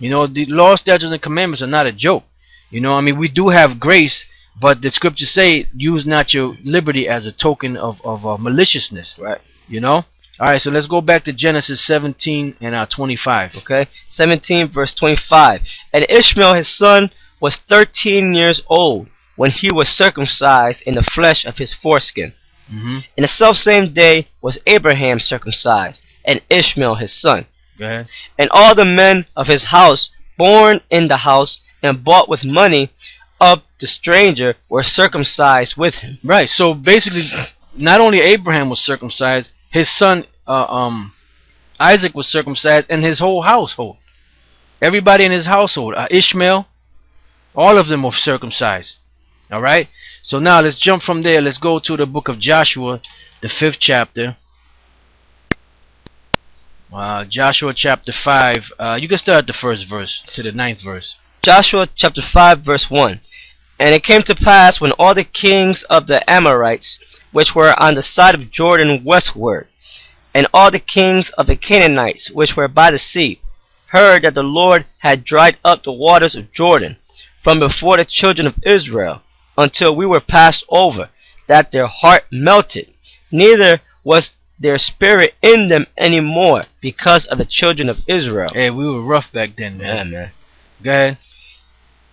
You know, the law, statutes, and commandments are not a joke. You know, I mean, we do have grace, but the scriptures say, use not your liberty as a token of maliciousness. Right. You know? Alright, so let's go back to Genesis 17 and 25. Okay. 17 verse 25. And Ishmael his son was 13 years old when he was circumcised in the flesh of his foreskin. Mm-hmm. In the selfsame day was Abraham circumcised, and Ishmael his son. Go ahead. And all the men of his house, born in the house, and bought with money of the stranger, were circumcised with him. Right, so basically, not only Abraham was circumcised, his son Isaac was circumcised, and his whole household. Everybody in his household, Ishmael, all of them were circumcised. Alright, so now let's jump from there. Let's go to the book of Joshua, the 5th chapter. Joshua chapter 5. You can start at the 1st verse to the 9th verse. Joshua chapter 5 verse 1. And it came to pass, when all the kings of the Amorites, which were on the side of Jordan westward, and all the kings of the Canaanites, which were by the sea, heard that the Lord had dried up the waters of Jordan from before the children of Israel, until we were passed over, that their heart melted, neither was their spirit in them any more, because of the children of Israel. Hey, we were rough back then, man. Yeah, man. Go ahead.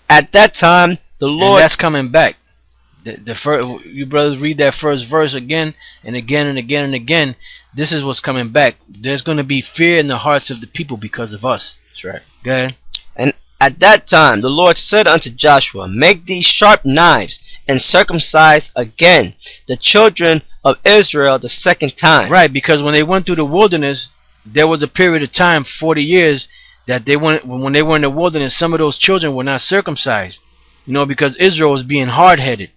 At that time, the Lord... And that's coming back. The first, you brothers read that first verse again and again and again and again. This is what's coming back. There's going to be fear in the hearts of the people because of us. That's right. Go ahead. And at that time the Lord said unto Joshua, Make these sharp knives, and circumcise again the children of Israel the second time. Right, because when they went through the wilderness, there was a period of time, 40 years, that they went, when they were in the wilderness, some of those children were not circumcised. You know, because Israel was being hard-headed.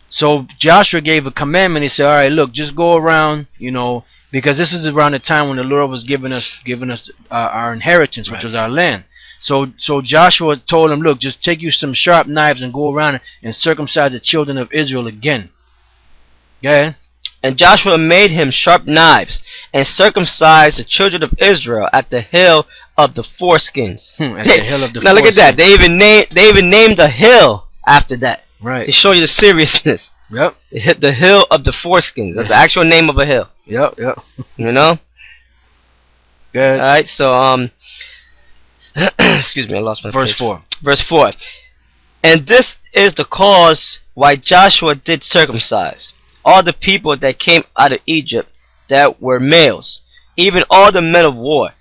So Joshua gave a commandment. He said, all right, look, just go around, you know, because this is around the time when the Lord was giving us our inheritance, which was our land. So Joshua told him, look, just take you some sharp knives and go around and circumcise the children of Israel again. Go ahead. And Joshua made him sharp knives, and circumcised the children of Israel at the hill of the foreskins. The hill of the now look at that. They even named the hill after that. Right. To show you the seriousness. Yep. They hit the hill of the foreskins. That's the actual name of a hill. Yep. You know? Good. Alright, so excuse me, I lost my Verse place. 4. Verse 4. And this is the cause why Joshua did circumcise all the people that came out of Egypt, that were males, even all the men of war,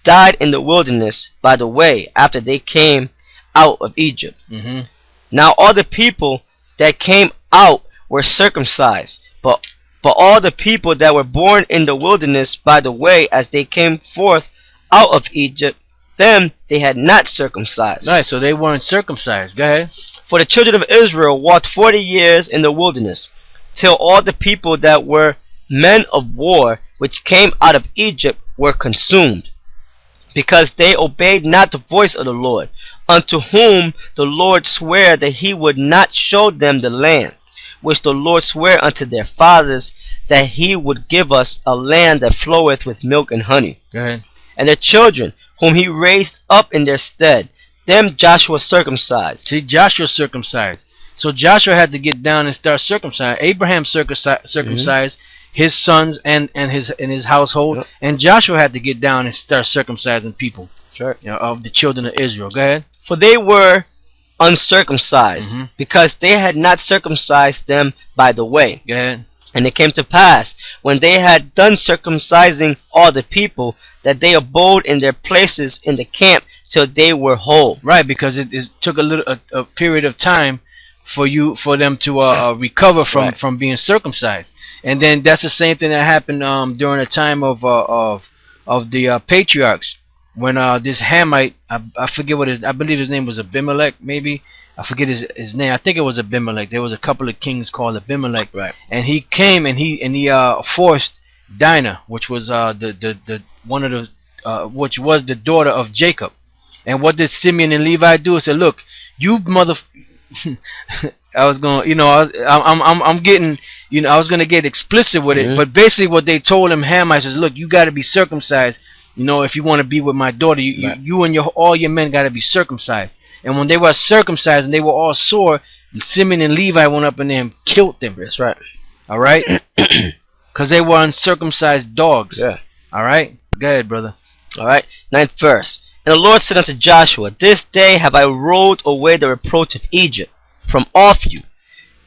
died in the wilderness by the way after they came out of Egypt. Mm-hmm. Now all the people that came out were circumcised, but all the people that were born in the wilderness by the way as they came forth out of Egypt, them they had not circumcised. Right, so they weren't circumcised. Go ahead. For the children of Israel walked 40 years in the wilderness, till all the people that were men of war which came out of Egypt were consumed, because they obeyed not the voice of the Lord, unto whom the Lord sware that he would not show them the land, which the Lord sware unto their fathers, that he would give us a land that floweth with milk and honey. Go ahead. And their children, whom he raised up in their stead, them Joshua circumcised. See, Joshua circumcised. So Joshua had to get down and start circumcising. Abraham circumcised his sons and his household, Yep. and Joshua had to get down and start circumcising people. Sure. You know, of the children of Israel. Go ahead. For they were uncircumcised, Mhm. because they had not circumcised them by the way. Go ahead. And it came to pass, when they had done circumcising all the people, that they abode in their places in the camp till they were whole. Right, because it took a period of time for them to recover from being circumcised, and then that's the same thing that happened during the time of the patriarchs, when this Hamite, I forget what I believe his name was Abimelech, maybe. I forget his name. I think it was Abimelech. There was a couple of kings called Abimelech, Right. and he came and he forced Dinah, which was the one of the which was the daughter of Jacob. And what did Simeon and Levi do? He said, "Look, you mother." I was going, you know, I'm getting, you know, I was gonna get explicit with it, but basically what they told him, Hamites, is, look, you got to be circumcised You know, if you want to be with my daughter, Right. you and all your men got to be circumcised. And when they were circumcised and they were all sore, Simeon and Levi went up in there and killed them. That's right. All right, because they were uncircumcised dogs. Yeah. All right, go ahead, brother. Alright, ninth verse. And the Lord said unto Joshua, This day have I rolled away the reproach of Egypt from off you.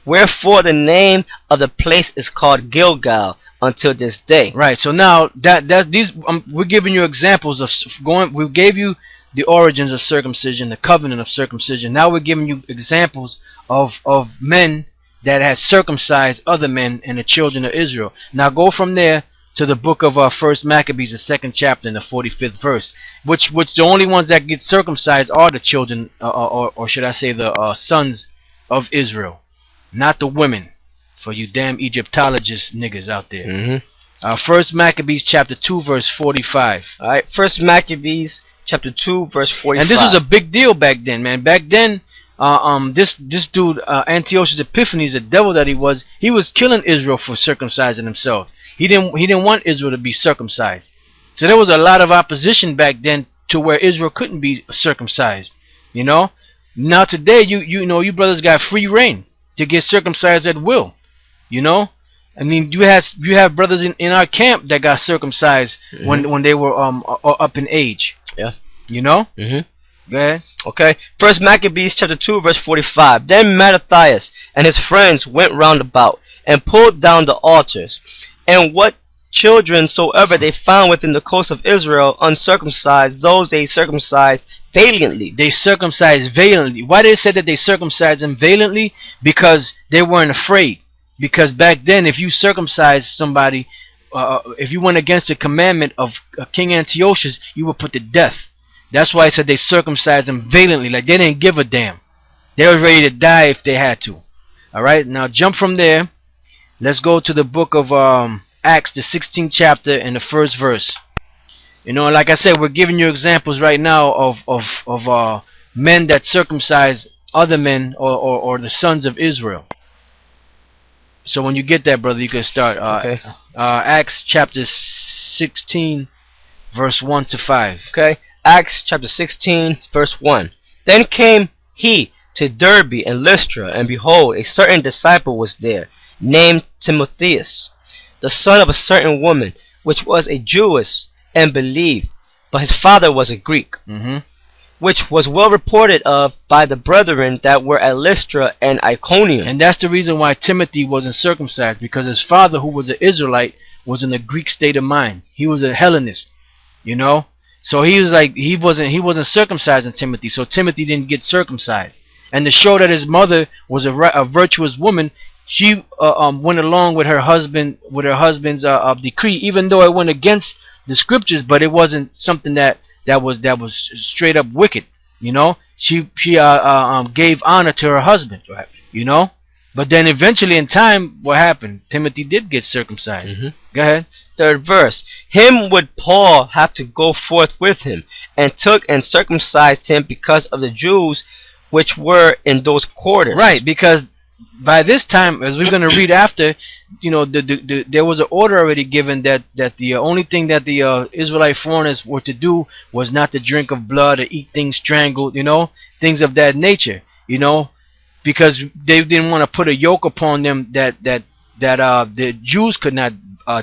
Wherefore the name of the place is called Gilgal until this day. Right. So now that these we're giving you examples of going. We gave you the origins of circumcision, the covenant of circumcision. Now we're giving you examples of men that had circumcised other men and the children of Israel. Now go from there to the book of First Maccabees, the 2nd chapter, and the 45th verse. Which the only ones that get circumcised are the children, or should I say the sons of Israel, not the women. For you damn Egyptologist niggas out there. First Maccabees chapter 2 verse 45. Alright, First Maccabees chapter 2 verse 45. And this was a big deal back then, man. Back then, this dude Antiochus Epiphanes, the devil that he was killing Israel for circumcising himself. He didn't want Israel to be circumcised. So there was a lot of opposition back then to where Israel couldn't be circumcised. You know. Now today, you brothers got free reign to get circumcised at will. You know, I mean, you have brothers in our camp that got circumcised when they were up in age. Yeah. You know. Go ahead. Okay. First Maccabees chapter 2 verse 45. Then Mattathias and his friends went round about and pulled down the altars, and what children soever they found within the coast of Israel uncircumcised, those they circumcised valiantly. They circumcised valiantly. Why they said that they circumcised them valiantly? Because they weren't afraid. Because back then, if you circumcised somebody, if you went against the commandment of King Antiochus, you were put to death. That's why I said they circumcised them valiantly. Like they didn't give a damn. They were ready to die if they had to. Alright, now jump from there. Let's go to the book of Acts, the 16th chapter and the 1st verse. You know, like I said, we're giving you examples right now of men that circumcise other men or the sons of Israel. So when you get that, brother, you can start. Okay. Acts chapter 16, verse 1 to 5. Okay. Acts chapter 16, verse 1. Then came he to Derbe and Lystra, and behold, a certain disciple was there, named Timotheus, the son of a certain woman, which was a Jewess, and believed, but his father was a Greek. Which was well reported of by the brethren that were at Lystra and Iconium. And that's the reason why Timothy wasn't circumcised, because his father, who was an Israelite, was in a Greek state of mind. He was a Hellenist, you know. So he was like he wasn't circumcising Timothy. So Timothy didn't get circumcised. And to show that his mother was a virtuous woman, she went along with her husband's decree, even though it went against the scriptures, but it wasn't something that was straight up wicked, you know. She gave honor to her husband, Right. you know. But then eventually in time, what happened? Timothy did get circumcised. Go ahead. 3rd verse. Him would Paul have to go forth with him, and took and circumcised him because of the Jews which were in those quarters. Right, because by this time, as we're going to read after, you know, there was an order already given that the only thing that the Israelite foreigners were to do was not to drink of blood or eat things strangled, you know, things of that nature, you know, because they didn't want to put a yoke upon them that the Jews could not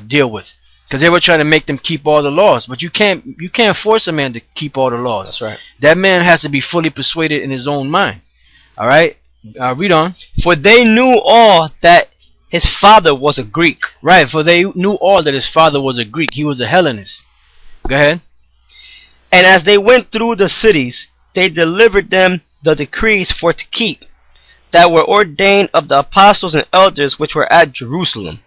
deal with, because they were trying to make them keep all the laws. But you can't force a man to keep all the laws. That's right. That man has to be fully persuaded in his own mind. All right. Read on. For they knew all that his father was a Greek. Right, for they knew all that his father was a Greek. He was a Hellenist. Go ahead. And as they went through the cities, they delivered them the decrees for to keep, that were ordained of the apostles and elders which were at Jerusalem.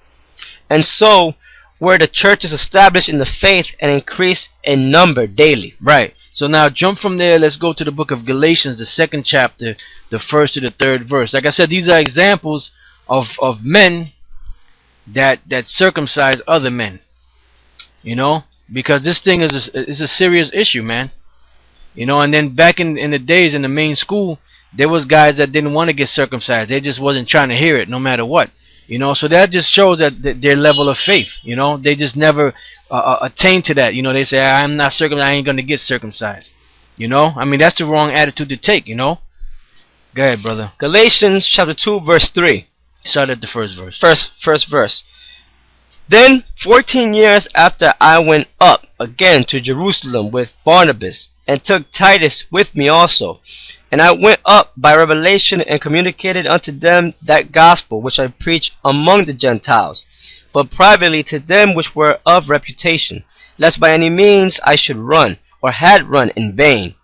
And so were the churches established in the faith and increased in number daily. Right. So now jump from there. Let's go to the book of Galatians, the 2nd chapter, the 1st to the 3rd verse. Like I said, these are examples of men that circumcise other men. You know, because this thing is a serious issue, man. You know, and then back in the days in the main school, there was guys that didn't want to get circumcised. They just wasn't trying to hear it, no matter what. You know, so that just shows that their level of faith. You know, they just never attain to that. You know, they say I'm not circumcised, I ain't gonna get circumcised. You know, I mean that's the wrong attitude to take. You know. Go ahead, brother. Galatians chapter 2 verse 3. Start at the first verse. First verse. Then 14 years after I went up again to Jerusalem with Barnabas, and took Titus with me also. And I went up by revelation and communicated unto them that gospel which I preached among the Gentiles, but privately to them which were of reputation, lest by any means I should run, or had run in vain.